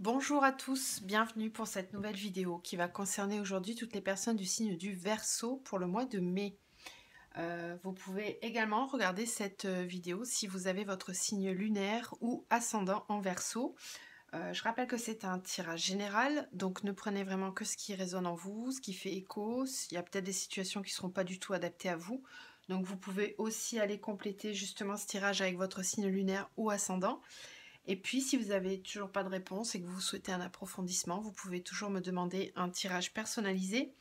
Bonjour à tous, bienvenue pour cette nouvelle vidéo qui va concerner aujourd'hui toutes les personnes du signe du Verseau pour le mois de mai. Vous pouvez également regarder cette vidéo si vous avez votre signe lunaire ou ascendant en Verseau. Je rappelle que c'est un tirage général, donc ne prenez vraiment que ce qui résonne en vous, ce qui fait écho. Il y a peut-être des situations qui ne seront pas du tout adaptées à vous. Donc vous pouvez aussi aller compléter justement ce tirage avec votre signe lunaire ou ascendant. Et puis, si vous n'avez toujours pas de réponse et que vous souhaitez un approfondissement, vous pouvez toujours me demander un tirage personnalisé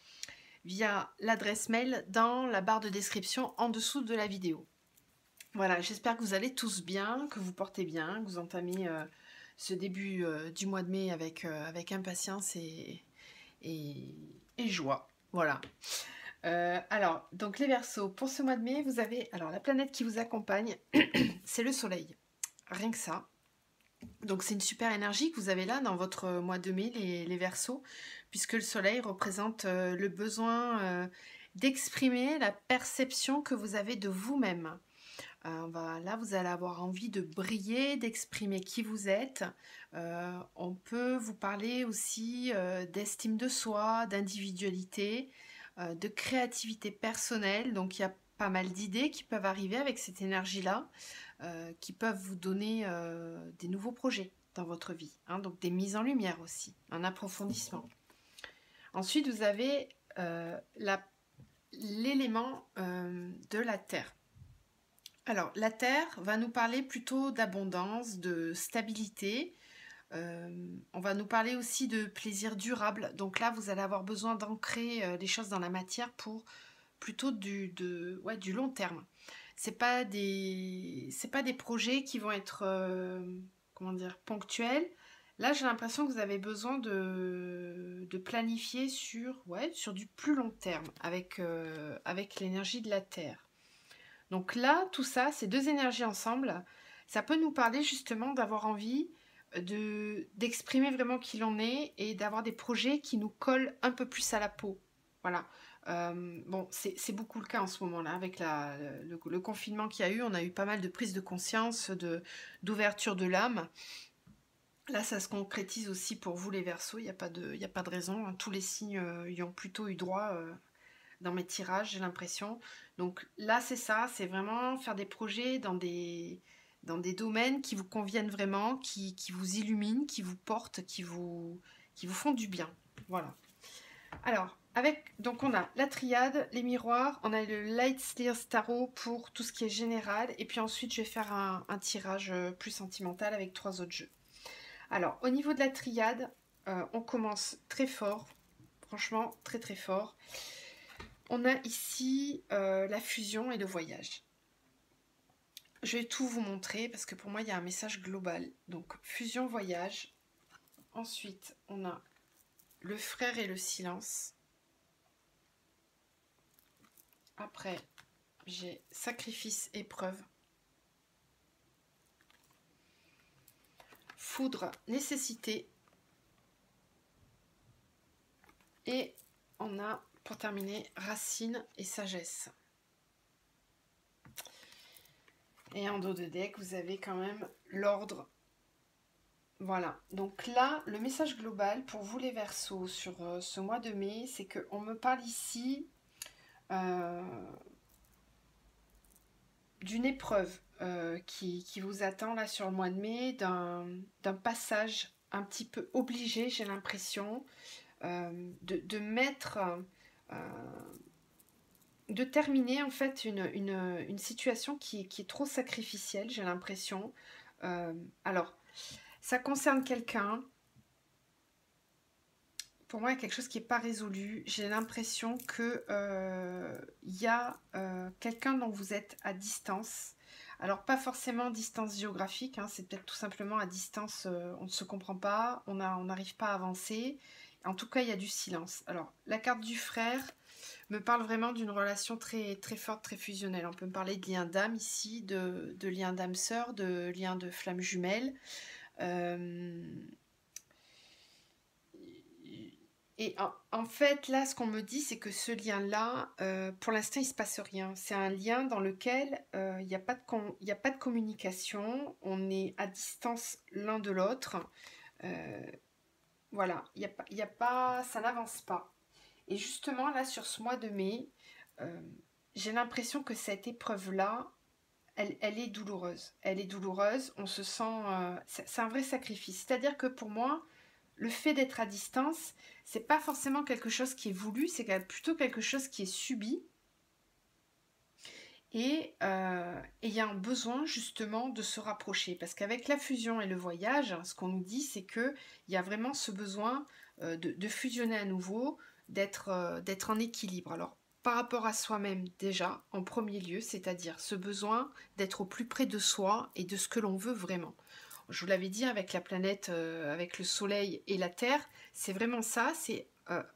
via l'adresse mail dans la barre de description en dessous de la vidéo. Voilà, j'espère que vous allez tous bien, que vous portez bien, que vous entamez ce début du mois de mai avec impatience et joie. Voilà. Alors, donc les Verseaux, pour ce mois de mai, vous avez alors la planète qui vous accompagne, c'est le Soleil. Rien que ça. Donc c'est une super énergie que vous avez là dans votre mois de mai, les Verseaux, puisque le soleil représente le besoin d'exprimer la perception que vous avez de vous-même. Là, vous allez avoir envie de briller, d'exprimer qui vous êtes. On peut vous parler aussi d'estime de soi, d'individualité, de créativité personnelle. Donc il y a pas mal d'idées qui peuvent arriver avec cette énergie-là. Qui peuvent vous donner des nouveaux projets dans votre vie, hein, donc des mises en lumière aussi, un approfondissement. Ensuite, vous avez l'élément de la Terre. Alors, la Terre va nous parler plutôt d'abondance, de stabilité. On va nous parler aussi de plaisir durable. Donc là, vous allez avoir besoin d'ancrer les choses dans la matière pour plutôt du long terme. C'est pas des projets qui vont être comment dire, ponctuels. Là, j'ai l'impression que vous avez besoin de planifier sur du plus long terme avec l'énergie de la Terre. Donc là, tout ça, ces deux énergies ensemble, ça peut nous parler justement d'avoir envie d'exprimer vraiment qui l'on est et d'avoir des projets qui nous collent un peu plus à la peau. Voilà. Bon, c'est beaucoup le cas en ce moment-là, avec le confinement qu'il y a eu. On a eu pas mal de prises de conscience, d'ouverture de l'âme. Là, ça se concrétise aussi pour vous, les Verseaux. Il n'y a pas de raison, hein. Tous les signes y ont plutôt eu droit dans mes tirages, j'ai l'impression. Donc là, c'est ça. C'est vraiment faire des projets dans des domaines qui vous conviennent vraiment, qui vous illuminent, qui vous portent, qui vous font du bien. Voilà. Alors, donc on a la triade, les miroirs, on a le Light Steers Tarot pour tout ce qui est général, et puis ensuite je vais faire un tirage plus sentimental avec 3 autres jeux. Alors, au niveau de la triade, on commence très fort, franchement très très fort. On a ici la fusion et le voyage. Je vais tout vous montrer parce que pour moi il y a un message global. Donc, fusion, voyage. Ensuite, on a le frère et le silence. Après, j'ai sacrifice, épreuve. Foudre, nécessité. Et on a, pour terminer, racine et sagesse. Et en dos de deck, vous avez quand même l'ordre. Voilà. Donc là, le message global pour vous les Verseaux sur ce mois de mai, c'est qu'on me parle ici d'une épreuve qui vous attend là sur le mois de mai, d'un passage un petit peu obligé, j'ai l'impression, de mettre, de terminer en fait une situation qui est trop sacrificielle, j'ai l'impression. Alors, ça concerne quelqu'un. Pour moi, il y a quelque chose qui n'est pas résolu. J'ai l'impression que y a quelqu'un dont vous êtes à distance. Alors, pas forcément distance géographique, hein, c'est peut-être tout simplement à distance, on ne se comprend pas, on n'arrive pas à avancer. En tout cas, il y a du silence. Alors, la carte du frère me parle vraiment d'une relation très, très forte, très fusionnelle. On peut me parler de lien d'âme ici, de lien d'âme sœur, de lien de flamme jumelle. Et en fait, là, ce qu'on me dit, c'est que ce lien-là, pour l'instant, il ne se passe rien. C'est un lien dans lequel il n'y a pas de communication. On est à distance l'un de l'autre. Voilà, il y a pas, ça n'avance pas. Et justement, là, sur ce mois de mai, euh, j'ai l'impression que cette épreuve-là, elle est douloureuse. Elle est douloureuse, on se sent... c'est un vrai sacrifice. C'est-à-dire que pour moi, le fait d'être à distance, c'est pas forcément quelque chose qui est voulu, c'est plutôt quelque chose qui est subi. Et il y a un besoin justement de se rapprocher. Parce qu'avec la fusion et le voyage, ce qu'on nous dit, c'est qu'il y a vraiment ce besoin de fusionner à nouveau, d'être en équilibre. Alors, par rapport à soi-même déjà, en premier lieu, c'est-à-dire ce besoin d'être au plus près de soi et de ce que l'on veut vraiment. Je vous l'avais dit avec la planète, avec le Soleil et la Terre, c'est vraiment ça, c'est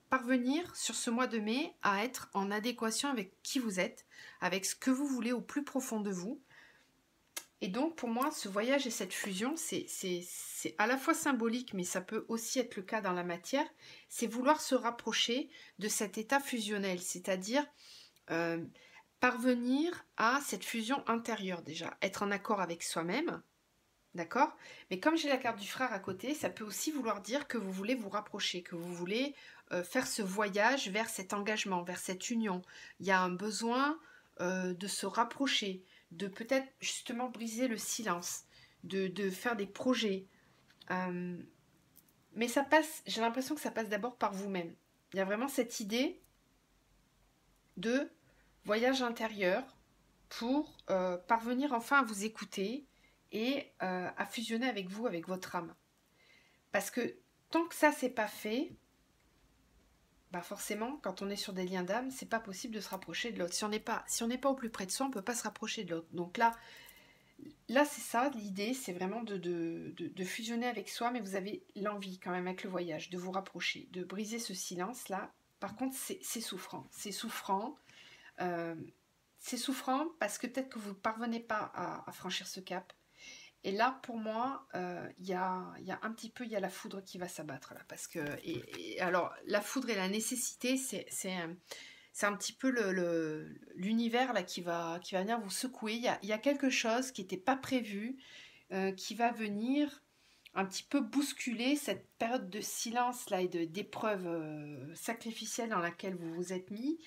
parvenir sur ce mois de mai à être en adéquation avec qui vous êtes, avec ce que vous voulez au plus profond de vous. Et donc pour moi, ce voyage et cette fusion, c'est à la fois symbolique, mais ça peut aussi être le cas dans la matière, c'est vouloir se rapprocher de cet état fusionnel, c'est-à-dire euh, parvenir à cette fusion intérieure déjà, être en accord avec soi-même. D'accord? Mais comme j'ai la carte du frère à côté, ça peut aussi vouloir dire que vous voulez vous rapprocher, que vous voulez faire ce voyage vers cet engagement, vers cette union. Il y a un besoin de se rapprocher, de peut-être justement briser le silence, de faire des projets. Euh, mais ça passe, j'ai l'impression que ça passe d'abord par vous-même. Il y a vraiment cette idée de voyage intérieur pour parvenir enfin à vous écouter et à fusionner avec vous, avec votre âme. Parce que tant que ça c'est pas fait, bah forcément, quand on est sur des liens d'âme, c'est pas possible de se rapprocher de l'autre. Si on n'est pas au plus près de soi, on peut pas se rapprocher de l'autre. Donc là c'est ça, l'idée, c'est vraiment de fusionner avec soi, mais vous avez l'envie quand même avec le voyage, de vous rapprocher, de briser ce silence là. Par contre, c'est souffrant. Euh, c'est souffrant parce que peut-être que vous ne parvenez pas à franchir ce cap. Et là, pour moi, il y a un petit peu, il y a la foudre qui va s'abattre là, parce que alors la foudre et la nécessité, c'est un petit peu l'univers là qui va venir vous secouer. Il y a quelque chose qui n'était pas prévu, qui va venir un petit peu bousculer cette période de silence là et d'épreuve sacrificielle dans laquelle vous vous êtes mis,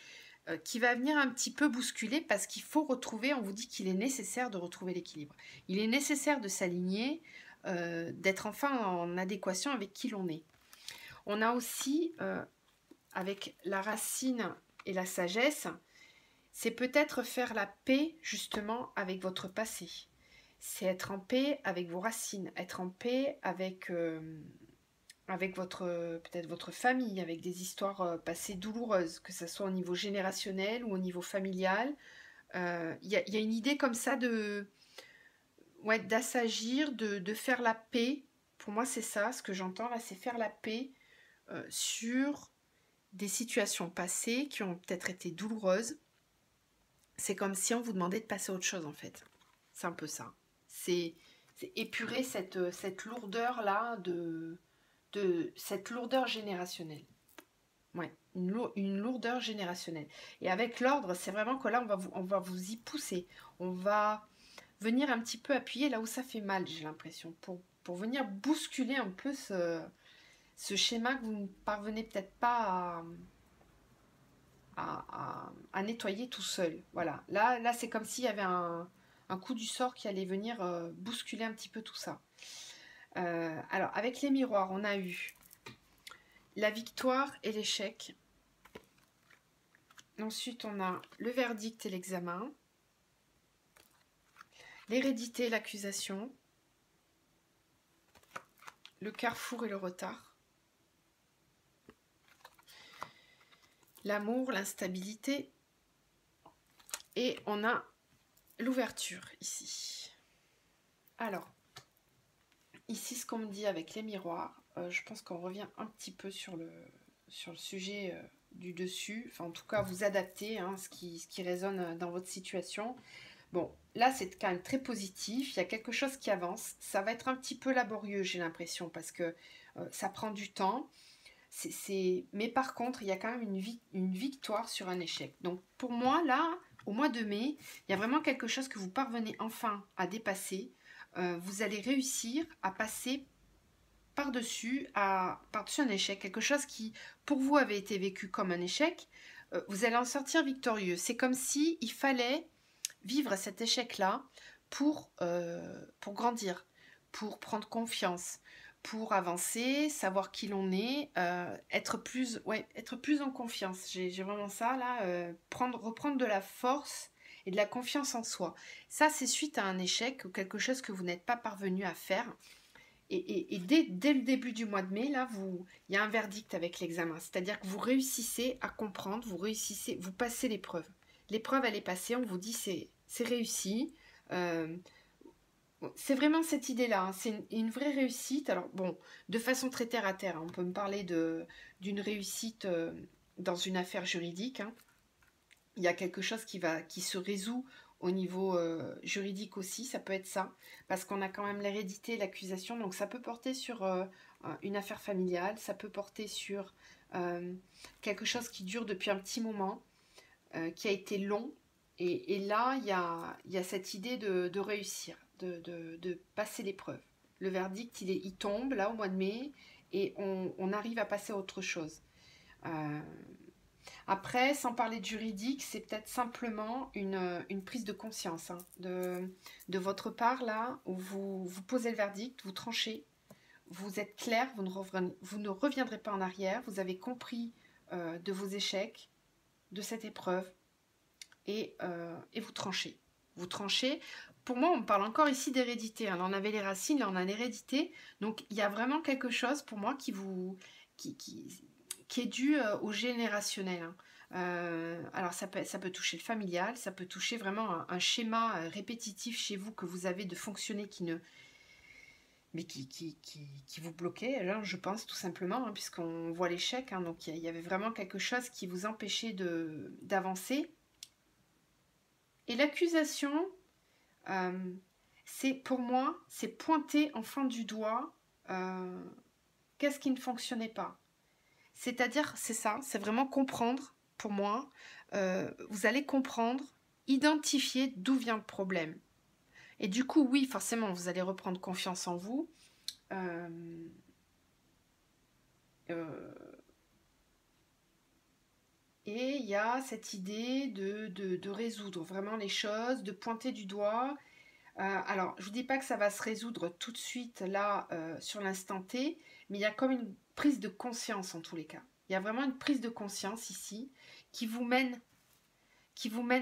qui va venir un petit peu bousculer parce qu'il faut retrouver, on vous dit qu'il est nécessaire de retrouver l'équilibre. Il est nécessaire de s'aligner, d'être enfin en adéquation avec qui l'on est. On a aussi, avec la racine et la sagesse, c'est peut-être faire la paix justement avec votre passé. C'est être en paix avec vos racines, être en paix avec votre peut-être votre famille, avec des histoires passées douloureuses, que ce soit au niveau générationnel ou au niveau familial. Y a une idée comme ça de ouais, d'assagir, de faire la paix. Pour moi, c'est ça, ce que j'entends là, c'est faire la paix sur des situations passées qui ont peut-être été douloureuses. C'est comme si on vous demandait de passer à autre chose en fait. C'est un peu ça. C'est épurer cette lourdeur là de cette lourdeur générationnelle. Ouais, une lourdeur générationnelle. Et avec l'ordre, c'est vraiment que là, on va vous y pousser. On va venir un petit peu appuyer là où ça fait mal, j'ai l'impression, pour venir bousculer un peu ce schéma que vous ne parvenez peut-être pas à nettoyer tout seul. Voilà, là c'est comme s'il y avait un coup du sort qui allait venir bousculer un petit peu tout ça. Alors, avec les miroirs, on a eu la victoire et l'échec. Ensuite, on a le verdict et l'examen, l'hérédité et l'accusation, le carrefour et le retard, l'amour, l'instabilité, et on a l'ouverture ici. Alors, ici, ce qu'on me dit avec les miroirs, je pense qu'on revient un petit peu sur le sujet du dessus, enfin en tout cas vous adaptez ce qui résonne dans votre situation. Bon, là c'est quand même très positif, il y a quelque chose qui avance, ça va être un petit peu laborieux j'ai l'impression parce que ça prend du temps, mais par contre il y a quand même une victoire sur un échec. Donc pour moi là, au mois de mai, il y a vraiment quelque chose que vous parvenez enfin à dépasser, vous allez réussir à passer par-dessus un échec, quelque chose qui, pour vous, avait été vécu comme un échec. Vous allez en sortir victorieux. C'est comme si il fallait vivre cet échec-là pour grandir, pour prendre confiance, pour avancer, savoir qui l'on est, être plus en confiance. J'ai vraiment ça là, reprendre de la force et de la confiance en soi. Ça, c'est suite à un échec ou quelque chose que vous n'êtes pas parvenu à faire. Et dès le début du mois de mai, là, il y a un verdict avec l'examen. C'est-à-dire que vous réussissez à comprendre, vous passez l'épreuve. L'épreuve, elle est passée, on vous dit c'est réussi. Euh, c'est vraiment cette idée-là, hein. C'est une vraie réussite. Alors bon, de façon très terre à terre, hein, on peut me parler d'une réussite dans une affaire juridique, hein. Il y a quelque chose qui se résout au niveau juridique aussi, ça peut être ça, parce qu'on a quand même l'hérédité, l'accusation, donc ça peut porter sur une affaire familiale, ça peut porter sur euh, quelque chose qui dure depuis un petit moment, qui a été long, et là, il y a cette idée de réussir, de passer l'épreuve. Le verdict, il tombe là au mois de mai, et on arrive à passer à autre chose. Euh, Après, sans parler de juridique, c'est peut-être simplement une prise de conscience, hein, de votre part, là, où vous posez le verdict, vous tranchez, vous êtes clair, vous ne reviendrez pas en arrière, vous avez compris de vos échecs, de cette épreuve, et vous tranchez. Vous tranchez. Pour moi, on parle encore ici d'hérédité, hein. Là, on avait les racines, là, on a l'hérédité. Donc, il y a vraiment quelque chose, pour moi, qui, qui, qui est dû au générationnel, hein. Alors ça peut toucher le familial, ça peut toucher vraiment un schéma répétitif chez vous que vous avez de fonctionner mais qui vous bloquait, là, je pense tout simplement, hein, puisqu'on voit l'échec, hein. Donc il y avait vraiment quelque chose qui vous empêchait d'avancer. Et l'accusation, euh, c'est pour moi, c'est pointer enfin du doigt qu'est-ce qui ne fonctionnait pas. C'est-à-dire, c'est ça, c'est vraiment comprendre, pour moi, vous allez comprendre, identifier d'où vient le problème. Et du coup, oui, forcément, vous allez reprendre confiance en vous. Euh, euh, et il y a cette idée de résoudre vraiment les choses, de pointer du doigt. Alors, je ne vous dis pas que ça va se résoudre tout de suite, là, sur l'instant T, mais il y a comme une prise de conscience en tous les cas. Il y a vraiment une prise de conscience ici qui vous mène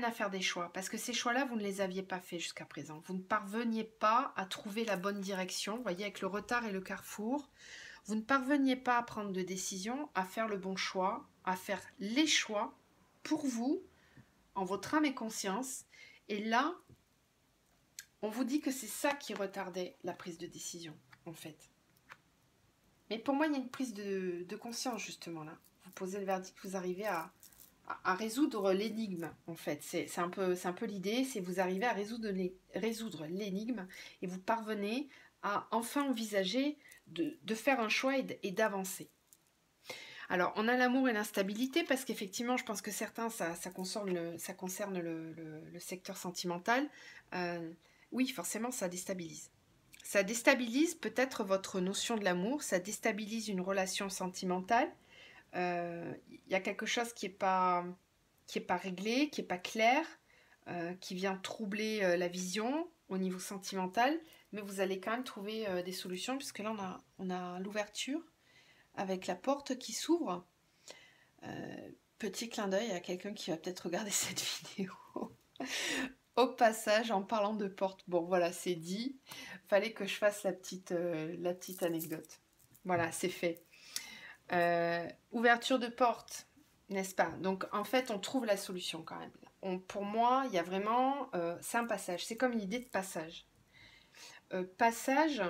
à faire des choix. Parce que ces choix-là, vous ne les aviez pas faits jusqu'à présent. Vous ne parveniez pas à trouver la bonne direction. Vous voyez, avec le retard et le carrefour, vous ne parveniez pas à prendre de décision, à faire le bon choix, à faire les choix pour vous, en votre âme et conscience. Et là, on vous dit que c'est ça qui retardait la prise de décision, en fait. Mais pour moi, il y a une prise de conscience, justement, là. Vous posez le verdict, vous arrivez à résoudre l'énigme, en fait. C'est un peu l'idée, c'est vous arrivez à résoudre l'énigme et vous parvenez à enfin envisager de faire un choix et d'avancer. Alors, on a l'amour et l'instabilité parce qu'effectivement, je pense que certains, ça concerne le secteur sentimental. Oui, forcément, ça déstabilise. Ça déstabilise peut-être votre notion de l'amour, ça déstabilise une relation sentimentale. Il y a quelque chose qui est pas réglé, qui est pas clair, qui vient troubler la vision au niveau sentimental, mais vous allez quand même trouver des solutions puisque là on a l'ouverture avec la porte qui s'ouvre. Petit clin d'œil à quelqu'un qui va peut-être regarder cette vidéo. Au passage, en parlant de porte, bon voilà, c'est dit. Fallait que je fasse la petite anecdote. Voilà, c'est fait. Ouverture de porte, n'est-ce pas? Donc en fait, on trouve la solution quand même. Pour moi, il y a vraiment, c'est un passage. C'est comme une idée de passage. Passage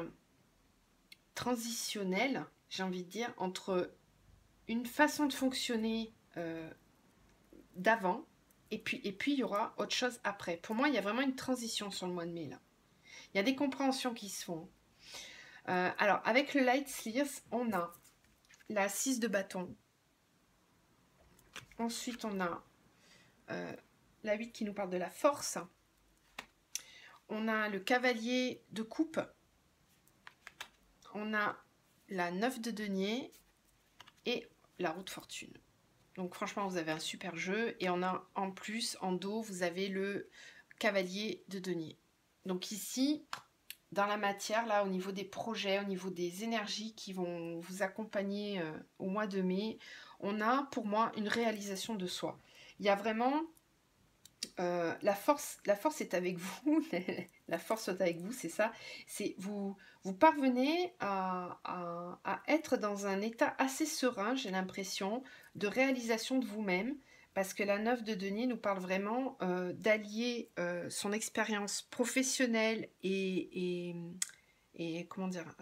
transitionnel, j'ai envie de dire, entre une façon de fonctionner d'avant et puis il y aura autre chose après. Pour moi, il y a vraiment une transition sur le mois de mai là. Il y a des compréhensions qui se font. Alors, avec le Light Slears, on a la 6 de bâton. Ensuite, on a la 8 qui nous parle de la force. On a le cavalier de coupe. On a la 9 de denier et la roue de fortune. Donc franchement, vous avez un super jeu. Et on a en plus, en dos, vous avez le cavalier de denier. Donc ici, dans la matière, là, au niveau des projets, au niveau des énergies qui vont vous accompagner au mois de mai, on a pour moi une réalisation de soi. Il y a vraiment la force est avec vous, la force est avec vous, c'est ça. C'est vous parvenez à être dans un état assez serein, j'ai l'impression, de réalisation de vous-même, parce que la 9 de denier nous parle vraiment d'allier son expérience professionnelle et comment dire,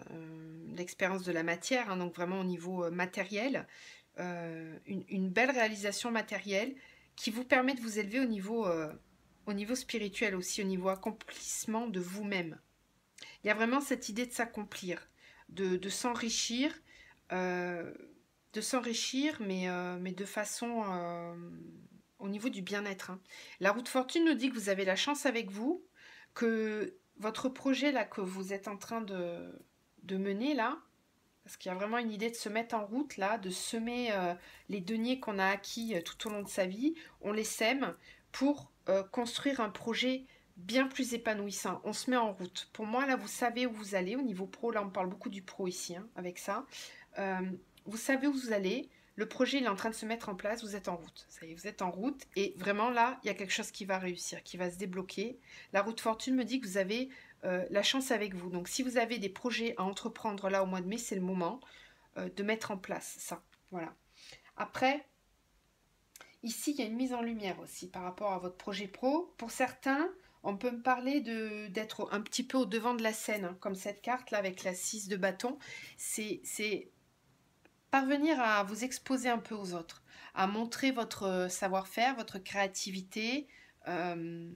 l'expérience de la matière, hein, donc vraiment au niveau matériel, une belle réalisation matérielle qui vous permet de vous élever au niveau spirituel aussi, au niveau accomplissement de vous-même. Il y a vraiment cette idée de s'accomplir, de s'enrichir, euh, mais de façon au niveau du bien-être. Hein. La roue de fortune nous dit que vous avez la chance avec vous, que votre projet là que vous êtes en train de mener là, parce qu'il y a vraiment une idée de se mettre en route là, de semer les deniers qu'on a acquis tout au long de sa vie, on les sème pour construire un projet bien plus épanouissant. On se met en route. Pour moi, là, vous savez où vous allez. Au niveau pro, là, on parle beaucoup du pro ici, hein, avec ça. Euh, vous savez où vous allez. Le projet, il est en train de se mettre en place. Vous êtes en route. Ça y est, vous êtes en route. Et vraiment, là, il y a quelque chose qui va réussir, qui va se débloquer. La route fortune me dit que vous avez la chance avec vous. Donc, si vous avez des projets à entreprendre là au mois de mai, c'est le moment de mettre en place ça. Voilà. Après, ici, il y a une mise en lumière aussi par rapport à votre projet pro. Pour certains, on peut me parler d'être un petit peu au devant de la scène, hein, comme cette carte là avec la 6 de bâton. C'est parvenir à vous exposer un peu aux autres, à montrer votre savoir-faire, votre créativité. Euh,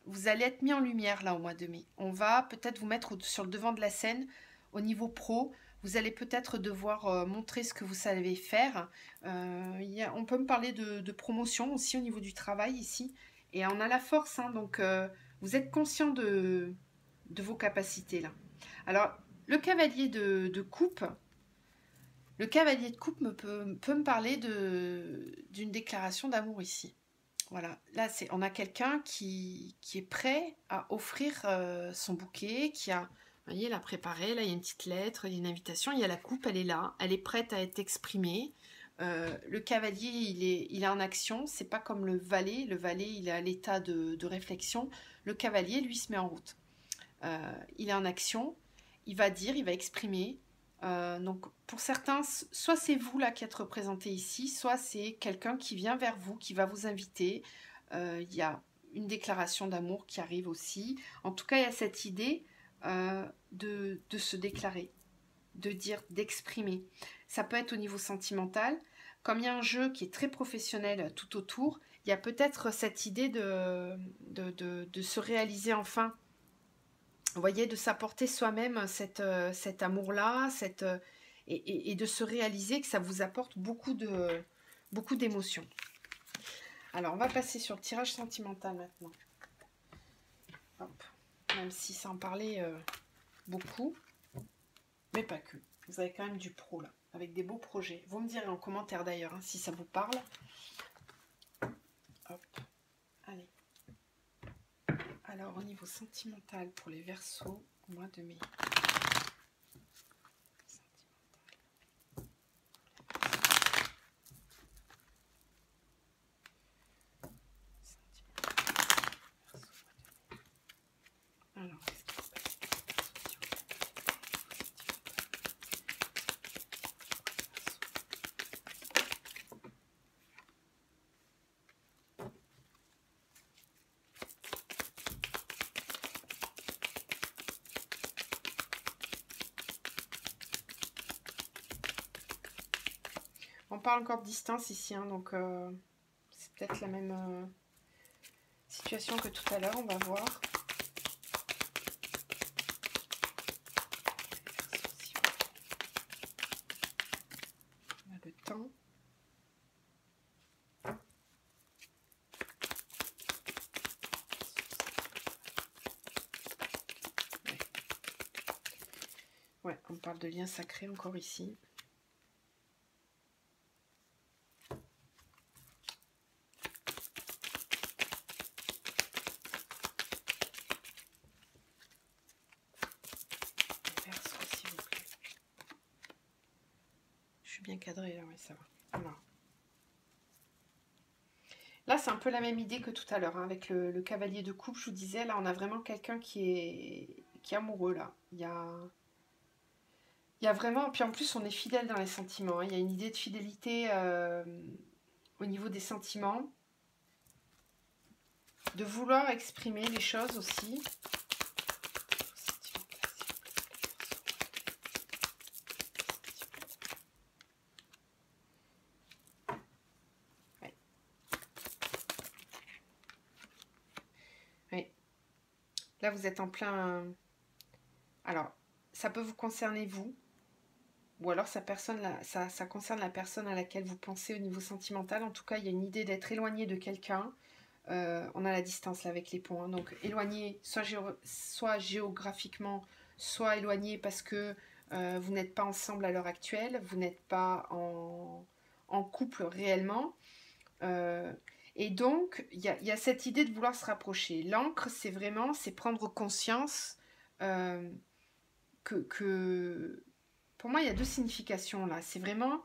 vous allez être mis en lumière là au mois de mai. On va peut-être vous mettre sur le devant de la scène au niveau pro. Vous allez peut-être devoir montrer ce que vous savez faire. On peut me parler de promotion aussi au niveau du travail ici. Et on a la force, hein, donc vous êtes conscient de vos capacités là. Alors, le cavalier de coupe, le cavalier de coupe peut me parler d'une déclaration d'amour ici. Voilà, là on a quelqu'un qui est prêt à offrir son bouquet, vous voyez, l'a préparé, là il y a une petite lettre, il y a une invitation, il y a la coupe, elle est là, elle est prête à être exprimée. Le cavalier, il est en action, c'est pas comme le valet il est à l'état de réflexion, le cavalier, lui, se met en route. Il est en action, il va dire, il va exprimer. Donc pour certains, soit c'est vous là qui êtes représenté ici, soit c'est quelqu'un qui vient vers vous, qui va vous inviter. Il y a une déclaration d'amour qui arrive aussi. En tout cas, il y a cette idée de se déclarer, de dire, d'exprimer. Ça peut être au niveau sentimental. Comme il y a un jeu qui est très professionnel tout autour, il y a peut-être cette idée de se réaliser enfin. Vous voyez, de s'apporter soi-même cet amour-là, et de se réaliser que ça vous apporte beaucoup d'émotions. Alors, on va passer sur le tirage sentimental maintenant. Hop. Même si ça en parlait beaucoup, mais pas que. Vous avez quand même du pro là, avec des beaux projets. Vous me direz en commentaire d'ailleurs hein, si ça vous parle. Hop. Allez. Alors, au niveau sentimental pour les Verseaux, au mois de mai. Alors, on parle encore de distance ici, hein, donc c'est peut-être la même situation que tout à l'heure, on va voir. On a le temps. Ouais, parle de lien sacré encore ici. Verseau, s'il vous plaît. Je suis bien cadrée là, oui, ça va. Alors. Là, c'est un peu la même idée que tout à l'heure, hein, avec le cavalier de coupe, je vous disais, là, on a vraiment quelqu'un qui est amoureux, là. Il y a vraiment, puis en plus, on est fidèle dans les sentiments, hein. Il y a une idée de fidélité au niveau des sentiments, de vouloir exprimer les choses aussi. Oui. Là, vous êtes en plein... Alors, ça peut vous concerner, vous, ou alors ça concerne la personne à laquelle vous pensez au niveau sentimental. En tout cas, il y a une idée d'être éloigné de quelqu'un. On a la distance là avec les ponts. Hein. Donc, éloigné soit géographiquement, soit éloigné parce que vous n'êtes pas ensemble à l'heure actuelle, vous n'êtes pas en couple réellement. Et donc, il y a cette idée de vouloir se rapprocher. L'encre, c'est prendre conscience que pour moi, il y a deux significations là. C'est vraiment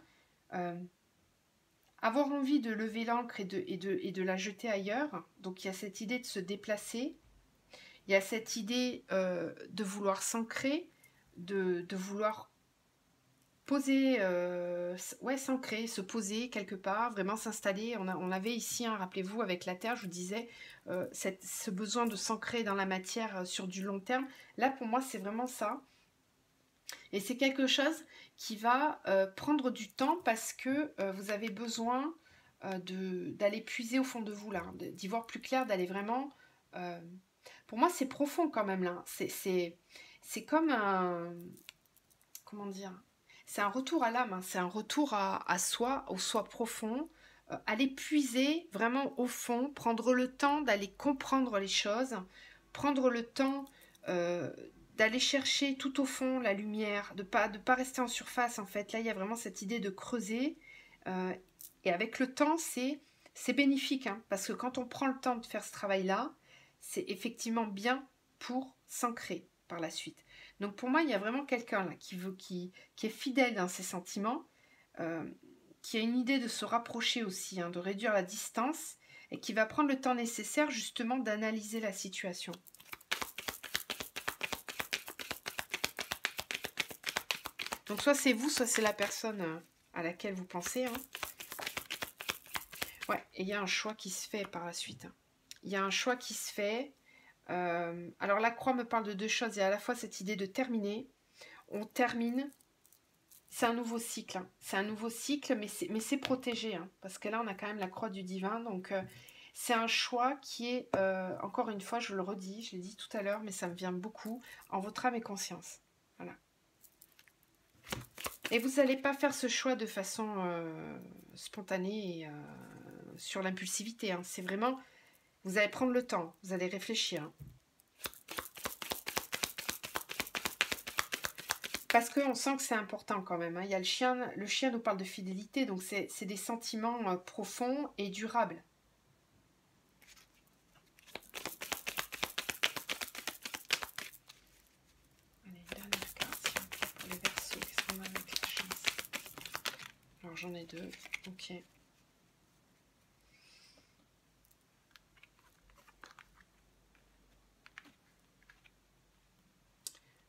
avoir envie de lever l'ancre et de la jeter ailleurs. Donc, il y a cette idée de se déplacer. Il y a cette idée de vouloir s'ancrer, de vouloir poser, s'ancrer, se poser quelque part, vraiment s'installer. On avait ici, hein, rappelez-vous, avec la Terre, je vous disais, ce besoin de s'ancrer dans la matière sur du long terme. Là, pour moi, c'est vraiment ça. Et c'est quelque chose qui va prendre du temps parce que vous avez besoin d'aller puiser au fond de vous, là, d'y voir plus clair, d'aller vraiment... pour moi, c'est profond quand même, là. C'est comme un... Comment dire? C'est un retour à l'âme, hein. C'est un retour à soi, au soi profond. Aller puiser vraiment au fond, prendre le temps d'aller comprendre les choses, prendre le temps d'aller chercher tout au fond la lumière, de pas rester en surface en fait. Là, il y a vraiment cette idée de creuser. Et avec le temps, c'est bénéfique, hein, parce que quand on prend le temps de faire ce travail-là, c'est effectivement bien pour s'ancrer par la suite. Donc pour moi, il y a vraiment quelqu'un là qui est fidèle dans ses sentiments, qui a une idée de se rapprocher aussi, hein, de réduire la distance, et qui va prendre le temps nécessaire justement d'analyser la situation. Donc soit c'est vous, soit c'est la personne à laquelle vous pensez. Hein. Ouais, et il y a un choix qui se fait par la suite. Hein. Il y a un choix qui se fait. Alors la croix me parle de deux choses. Il y a à la fois cette idée de terminer. On termine. C'est un nouveau cycle. Hein. C'est un nouveau cycle, mais c'est protégé. Hein, parce que là, on a quand même la croix du divin. Donc c'est un choix qui est, encore une fois, je le redis, je l'ai dit tout à l'heure, mais ça me vient beaucoup, en votre âme et conscience. Voilà. Et vous n'allez pas faire ce choix de façon spontanée et sur l'impulsivité. Hein. C'est vraiment, vous allez prendre le temps, vous allez réfléchir. Hein. Parce qu'on sent que c'est important quand même. Hein. Il y a le chien nous parle de fidélité, donc c'est des sentiments profonds et durables. Allez, dernière carte, s'il vous plaît, pour les Verseaux. Qu'est-ce qu'on a avec la chance? Alors j'en ai deux, ok.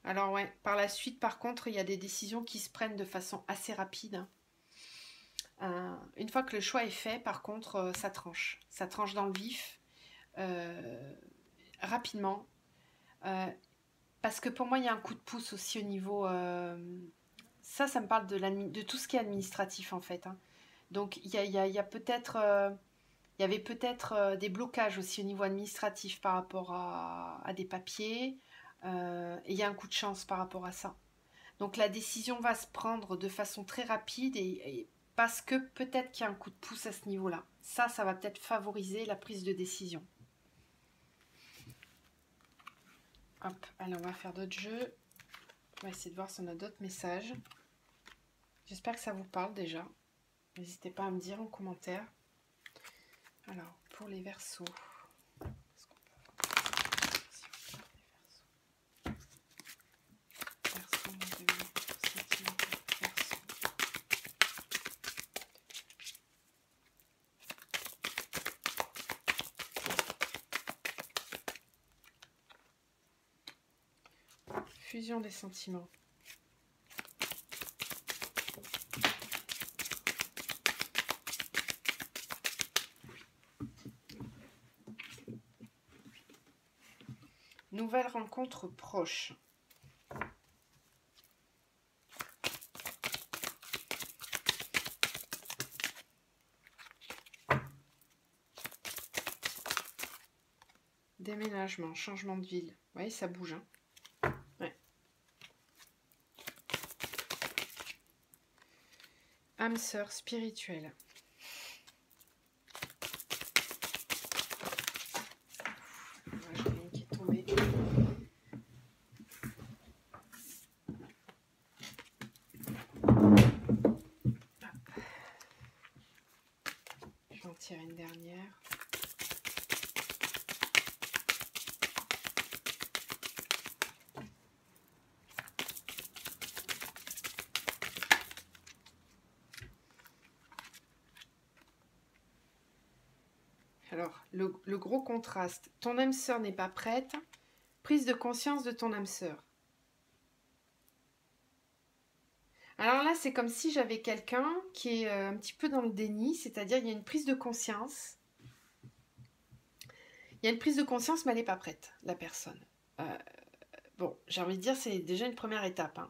Alors ouais, par la suite, par contre, il y a des décisions qui se prennent de façon assez rapide. Une fois que le choix est fait, par contre, ça tranche. Ça tranche dans le vif, rapidement. Parce que pour moi, il y a un coup de pouce aussi au niveau... ça me parle de tout ce qui est administratif, en fait. Hein. Donc, il y a peut-être... il y avait peut-être des blocages aussi au niveau administratif par rapport à des papiers. Et il y a un coup de chance par rapport à ça. Donc la décision va se prendre de façon très rapide et parce que peut-être qu'il y a un coup de pouce à ce niveau-là. Ça va peut-être favoriser la prise de décision. Hop, allez, on va faire d'autres jeux. On va essayer de voir si on a d'autres messages. J'espère que ça vous parle déjà. N'hésitez pas à me dire en commentaire. Alors, pour les Verseaux. Est-ce qu'on peut avoir si on parle des Verseaux. Verseaux, mon demi, sentimental, Verseaux. Fusion des sentiments. Nouvelle rencontre proche. Déménagement, changement de ville. Vous voyez, ça bouge. Hein. Ouais. Âme sœur spirituelle. J'en ai une qui est tombée. Je vais en tirer une dernière. Alors, le gros contraste. Ton âme sœur n'est pas prête. Prise de conscience de ton âme sœur. Alors là, c'est comme si j'avais quelqu'un qui est un petit peu dans le déni, c'est-à-dire il y a une prise de conscience. Il y a une prise de conscience, mais elle n'est pas prête, la personne. Bon, j'ai envie de dire, c'est déjà une première étape. Hein.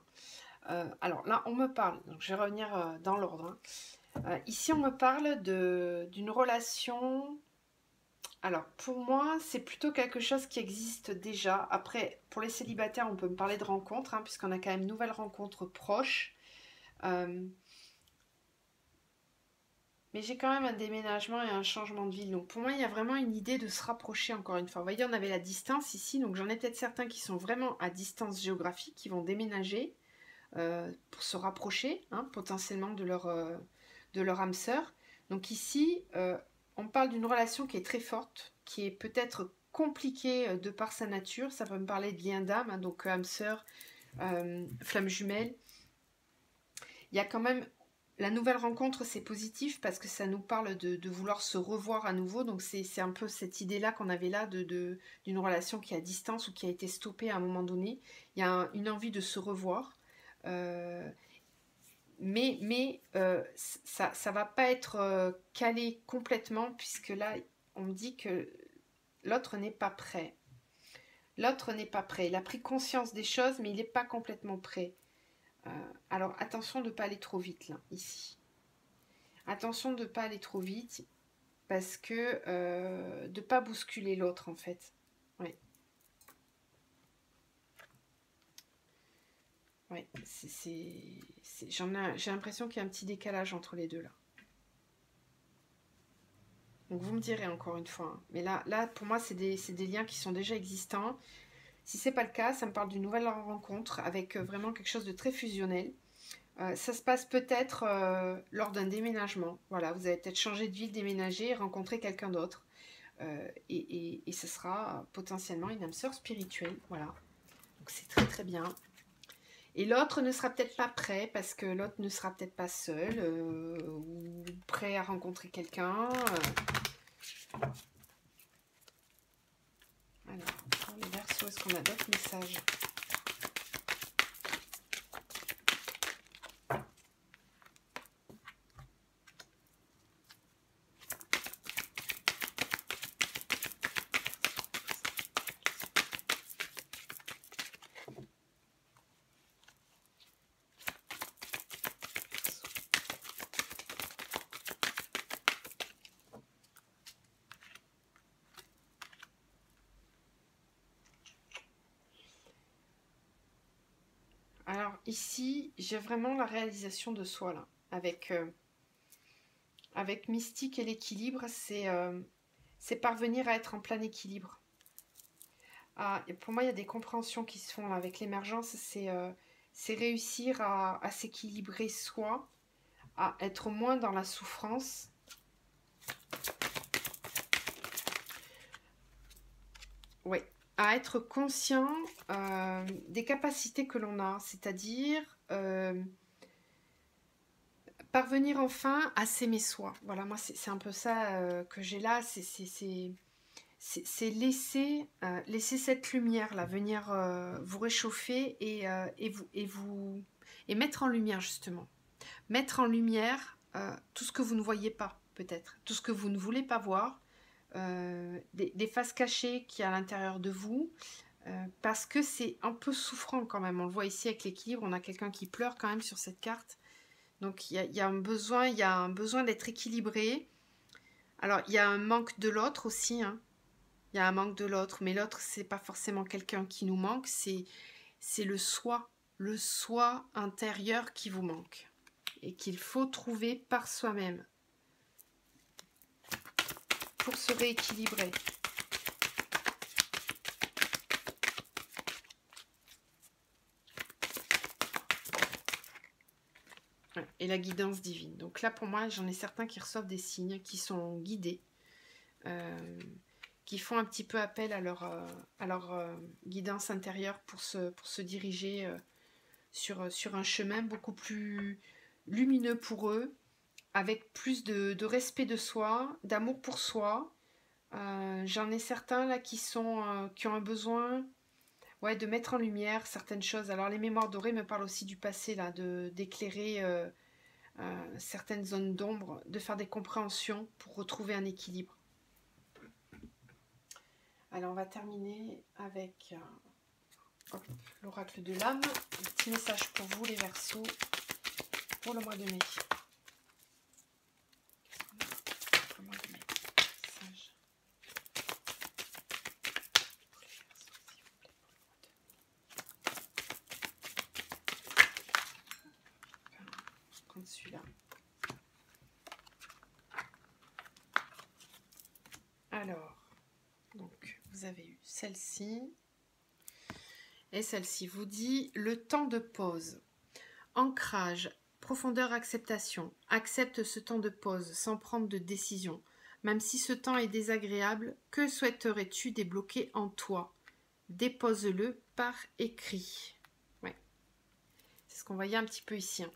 Alors là, on me parle, donc je vais revenir dans l'ordre. Hein. Ici, on me parle d'une relation. Alors, pour moi, c'est plutôt quelque chose qui existe déjà. Après, pour les célibataires, on peut me parler de rencontres, hein, puisqu'on a quand même une nouvelle rencontre proche. Mais j'ai quand même un déménagement et un changement de ville. Donc pour moi, il y a vraiment une idée de se rapprocher encore une fois. Vous voyez, on avait la distance ici. Donc j'en ai peut-être certains qui sont vraiment à distance géographique, qui vont déménager pour se rapprocher hein, potentiellement de leur âme sœur. Donc ici, on parle d'une relation qui est très forte, qui est peut-être compliquée de par sa nature. Ça peut me parler de lien d'âme, hein, donc âme sœur, flamme jumelle. Il y a quand même la nouvelle rencontre, c'est positif parce que ça nous parle de vouloir se revoir à nouveau. Donc c'est un peu cette idée-là qu'on avait là d'une relation qui est à distance ou qui a été stoppée à un moment donné. Il y a une envie de se revoir. Mais ça ne va pas être calé complètement puisque là, on me dit que l'autre n'est pas prêt. L'autre n'est pas prêt. Il a pris conscience des choses, mais il n'est pas complètement prêt. Alors attention de ne pas aller trop vite là, ici. Attention de ne pas aller trop vite parce que de ne pas bousculer l'autre en fait. Ouais. Ouais, j'ai l'impression qu'il y a un petit décalage entre les deux là. Donc vous me direz encore une fois. Hein. Mais là pour moi, c'est des liens qui sont déjà existants. Si ce n'est pas le cas, ça me parle d'une nouvelle rencontre avec vraiment quelque chose de très fusionnel. Ça se passe peut-être lors d'un déménagement. Voilà, vous allez peut-être changer de ville, déménager, rencontrer quelqu'un d'autre. Et ce sera potentiellement une âme sœur spirituelle. Voilà, donc c'est très très bien. Et l'autre ne sera peut-être pas prêt parce que l'autre ne sera peut-être pas seul ou prêt à rencontrer quelqu'un. Alors, pour les Verseaux, est-ce qu'on a d'autres messages ? Alors ici, j'ai vraiment la réalisation de soi là, avec mystique et l'équilibre, c'est parvenir à être en plein équilibre. Ah, et pour moi, il y a des compréhensions qui se font là avec l'émergence, c'est c'est réussir à s'équilibrer soi, à être moins dans la souffrance. Oui, à être conscient des capacités que l'on a, c'est-à-dire parvenir enfin à s'aimer soi. Voilà, moi c'est un peu ça que j'ai là, c'est laisser cette lumière-là venir vous réchauffer et mettre en lumière justement. Mettre en lumière tout ce que vous ne voyez pas, peut-être, tout ce que vous ne voulez pas voir, des faces cachées qu'il y a à l'intérieur de vous, parce que c'est un peu souffrant quand même. On le voit ici avec l'équilibre, on a quelqu'un qui pleure quand même sur cette carte. Donc il y a un besoin d'être équilibré. Alors il y a un manque de l'autre aussi, hein. Il y a un manque de l'autre, mais l'autre c'est pas forcément quelqu'un qui nous manque, c'est le soi intérieur qui vous manque et qu'il faut trouver par soi-même pour se rééquilibrer. Et la guidance divine. Donc là, pour moi, j'en ai certains qui reçoivent des signes, qui sont guidés, qui font un petit peu appel à leur guidance intérieure pour se diriger sur un chemin beaucoup plus lumineux pour eux, avec plus de respect de soi, d'amour pour soi. J'en ai certains là qui ont un besoin, ouais, de mettre en lumière certaines choses. Alors les mémoires dorées me parlent aussi du passé là, d'éclairer certaines zones d'ombre, de faire des compréhensions pour retrouver un équilibre. Alors on va terminer avec l'oracle de l'âme. Un petit message pour vous les Verseaux pour le mois de mai. Celui-là. Alors, donc vous avez eu celle-ci et celle-ci vous dit le temps de pause, ancrage, profondeur, acceptation. Accepte ce temps de pause sans prendre de décision. Même si ce temps est désagréable, que souhaiterais-tu débloquer en toi? Dépose-le par écrit. Ouais. C'est ce qu'on voyait un petit peu ici. Hein.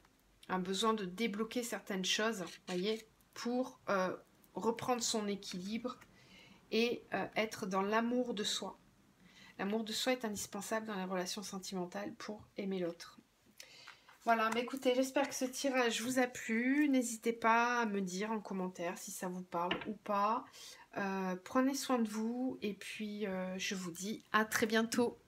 Un besoin de débloquer certaines choses, voyez, pour reprendre son équilibre et être dans l'amour de soi. L'amour de soi est indispensable dans les relations sentimentales pour aimer l'autre. Voilà, mais écoutez, j'espère que ce tirage vous a plu. N'hésitez pas à me dire en commentaire si ça vous parle ou pas. Prenez soin de vous et puis je vous dis à très bientôt.